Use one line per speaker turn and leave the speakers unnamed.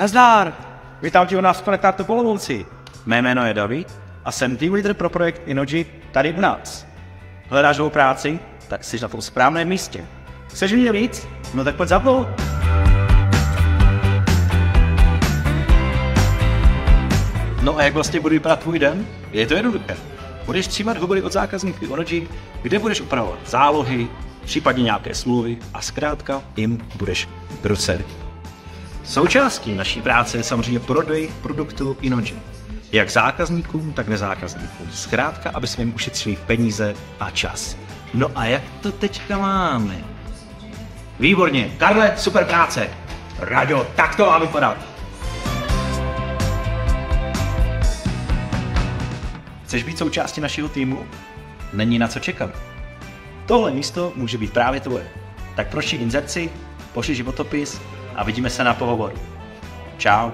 Nazdar! Vítám tě u nás v Konektátu Olomouci. Mé jméno je David a jsem team leader pro projekt Inoji tady u nás. Hledáš novou práci? Tak jsi na tom správném místě. Chceš vidět víc? No tak pojď za mnou. No a jak vlastně bude vypadat tvůj den? Je to jednoduché. Budeš přijímat hovory od zákazníků Inoji, kde budeš upravovat zálohy, případně nějaké smlouvy a zkrátka jim budeš bruset. Součástí naší práce je samozřejmě prodej produktů Inoji. Jak zákazníkům, tak nezákazníkům. Zkrátka, aby jsme jim ušetřili peníze a čas. No a jak to teďka máme? Výborně, Karle, super práce. Raďo, tak to má vypadat. Chceš být součástí našeho týmu? Není na co čekat. Tohle místo může být právě tvoje. Tak prošli inzerci, pošli životopis a vidíme se na pohovoru. Čau.